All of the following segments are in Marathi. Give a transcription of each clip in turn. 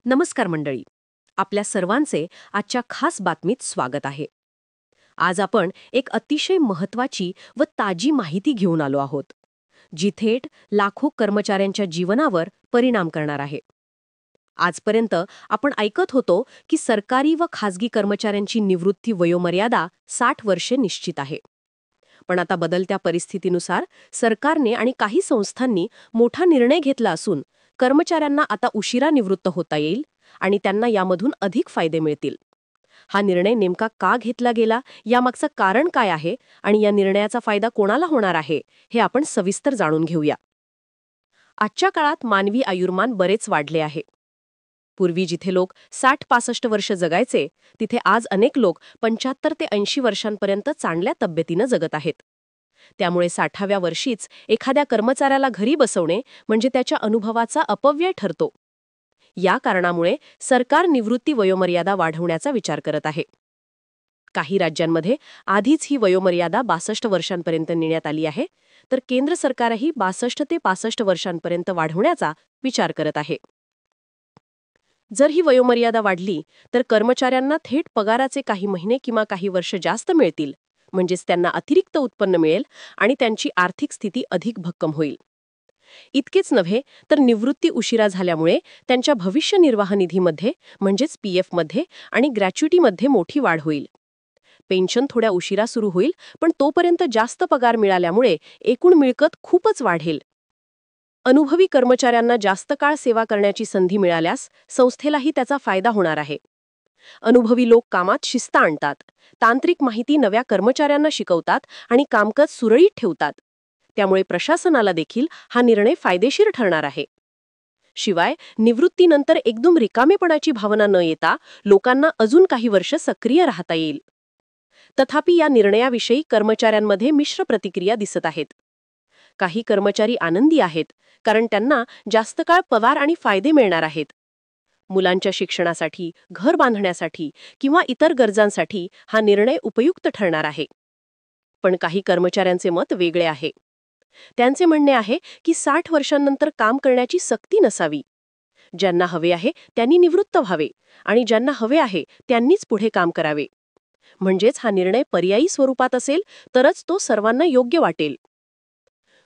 नमस्कार मंडळी. आपल्या सर्वांचे आजच्या खास बातमीत स्वागत आहे. आज आपण एक अतिशय महत्त्वाची व ताजी माहिती घेऊन आलो आहोत, जी थेट लाखो कर्मचाऱ्यांच्या जीवनावर परिणाम करणार आहे. आजपर्यंत आपण ऐकत होतो की सरकारी व खासगी कर्मचाऱ्यांची निवृत्ती वयोमर्यादा 60 वर्षे निश्चित आहे. पण आता बदलत्या परिस्थितीनुसार सरकारने आणि काही संस्थांनी मोठा निर्णय घेतला असून कर्मचाऱ्यांना आता उशिरा निवृत्त होता येईल आणि त्यांना यामधून अधिक फायदे मिळतील. हा निर्णय नेमका का घेतला गेला, यामागचं कारण काय आहे आणि या निर्णयाचा फायदा कोणाला होणार आहे, हे आपण सविस्तर जाणून घेऊया. आजच्या काळात मानवी आयुर्मान बरेच वाढले आहे. पूर्वी जिथे लोक 60-65 वर्ष जगायचे, तिथे आज अनेक लोक 75 ते 80 वर्षांपर्यंत चांगल्या तब्येतीनं जगत आहेत. त्यामुळे 60व्या वर्षीच एखाद्या कर्मचाऱ्याला घरी बसवणे म्हणजे त्याच्या अनुभवाचा अपव्यय ठरतो. या कारणामुळे सरकार निवृत्ती वयोमर्यादा वाढवण्याचा विचार करत आहे. काही राज्यांमध्ये आधीच ही वयोमर्यादा 62 वर्षांपर्यंत नेण्यात आली आहे, तर केंद्र सरकारही 62 ते 65 वर्षांपर्यंत वाढवण्याचा विचार करत आहे. जर ही वयोमर्यादा वाढली तर कर्मचाऱ्यांना थेट पगाराचे काही महिने किंवा काही वर्ष जास्त मिळतील, म्हणजेच त्यांना अतिरिक्त उत्पन्न मिळेल आणि त्यांची आर्थिक स्थिती अधिक भक्कम होईल. इतकेच नव्हे तर निवृत्ती उशिरा झाल्यामुळे त्यांच्या भविष्य निर्वाह निधीमध्ये म्हणजेच PF मध्ये आणि ग्रॅच्युटीमध्ये मोठी वाढ होईल. पेन्शन थोड्या उशिरा सुरू होईल, पण तोपर्यंत जास्त पगार मिळाल्यामुळे एकूण मिळकत खूपच वाढेल. अनुभवी कर्मचाऱ्यांना जास्त काळ सेवा करण्याची संधी मिळाल्यास संस्थेलाही त्याचा फायदा होणार आहे. अनुभवी लोक कामात शिस्त आणतात, तांत्रिक माहिती नव्या कर्मचाऱ्यांना शिकवतात आणि कामकाज सुरळीत ठेवतात. त्यामुळे प्रशासनाला देखील हा निर्णय फायदेशीर ठरणार आहे. शिवाय निवृत्तीनंतर एकदम रिकामेपणाची भावना न येता लोकांना अजून काही वर्ष सक्रिय राहता येईल. तथापि या निर्णयाविषयी कर्मचाऱ्यांमध्ये मिश्र प्रतिक्रिया दिसत आहेत. काही कर्मचारी आनंदी आहेत, कारण त्यांना जास्त काळ पगार आणि फायदे मिळणार आहेत. मुलांच्या शिक्षणासाठी, घर बांधण्यासाठी किंवा इतर गरजांसाठी हा निर्णय उपयुक्त ठरणार आहे. पण काही कर्मचाऱ्यांचे मत वेगळे आहे. त्यांचे म्हणणे आहे की 60 वर्षांनंतर काम करण्याची सक्ती नसावी. ज्यांना हवे आहे त्यांनी निवृत्त व्हावे आणि ज्यांना हवे आहे त्यांनीच पुढे काम करावे. म्हणजेच हा निर्णय पर्यायी स्वरूपात असेल तरच तो सर्वांना योग्य वाटेल.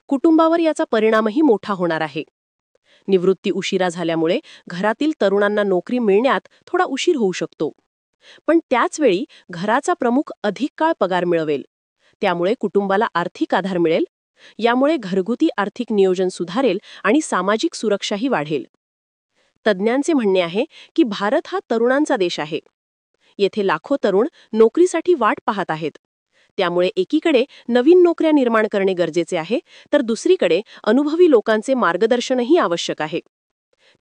कुटुंबावर याचा परिणामही मोठा होणार आहे. निवृत्ती उशिरा झाल्यामुळे घरातील तरुणांना नोकरी मिळण्यात थोडा उशीर होऊ शकतो. पण त्याच वेळी घराचा प्रमुख अधिक काळ पगार मिळवेल. त्यामुळे कुटुंबाला आर्थिक आधार मिळेल. यामुळे घरगुती आर्थिक नियोजन सुधारेल आणि सामाजिक सुरक्षाही वाढेल. तज्ज्ञांचे म्हणणे आहे की भारत हा तरुणांचा देश आहे. येथे लाखो तरुण नोकरीसाठी वाट पाहत आहेत. त्यामुळे एकीकडे नवीन नोकऱ्या निर्माण करणे गरजेचे आहे, तर दुसरीकडे अनुभवी लोकांचे मार्गदर्शनही आवश्यक आहे.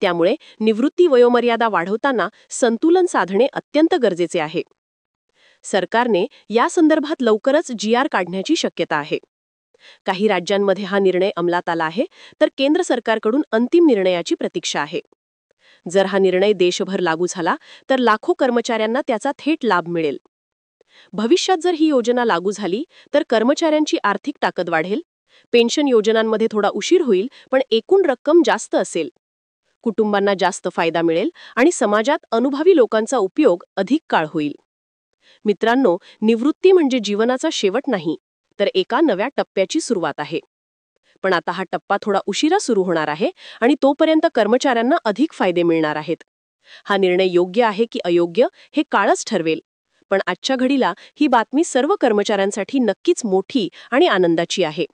त्यामुळे निवृत्ती वयोमर्यादा वाढवताना संतुलन साधणे अत्यंत गरजेचे आहे. सरकारने या संदर्भात लवकरच GR काढण्याची शक्यता आहे. काही राज्यांमध्ये हा निर्णय अंमलात आला आहे, तर केंद्र सरकारकडून अंतिम निर्णयाची प्रतीक्षा आहे. जर हा निर्णय देशभर लागू झाला तर लाखो कर्मचाऱ्यांना त्याचा थेट लाभ मिळेल. भविष्यात जर ही योजना लागू झाली तर कर्मचाऱ्यांची आर्थिक ताकद वाढेल. पेन्शन योजनांमध्ये थोडा उशीर होईल, पण एकूण रक्कम जास्त असेल. कुटुंबांना जास्त फायदा मिळेल आणि समाजात अनुभवी लोकांचा उपयोग अधिक काळ होईल. मित्रांनो, निवृत्ती म्हणजे जीवनाचा शेवट नाही, तर एका नव्या टप्प्याची सुरुवात आहे. पण आता हा टप्पा थोडा उशिरा सुरू होणार आहे आणि तोपर्यंत कर्मचाऱ्यांना अधिक फायदे मिळणार आहेत. हा निर्णय योग्य आहे की अयोग्य हे काळच ठरवेल. पण आजच्या घडीला ही बातमी सर्व कर्मचाऱ्यांसाठी नक्कीच मोठी आणि आनंदाची आहे.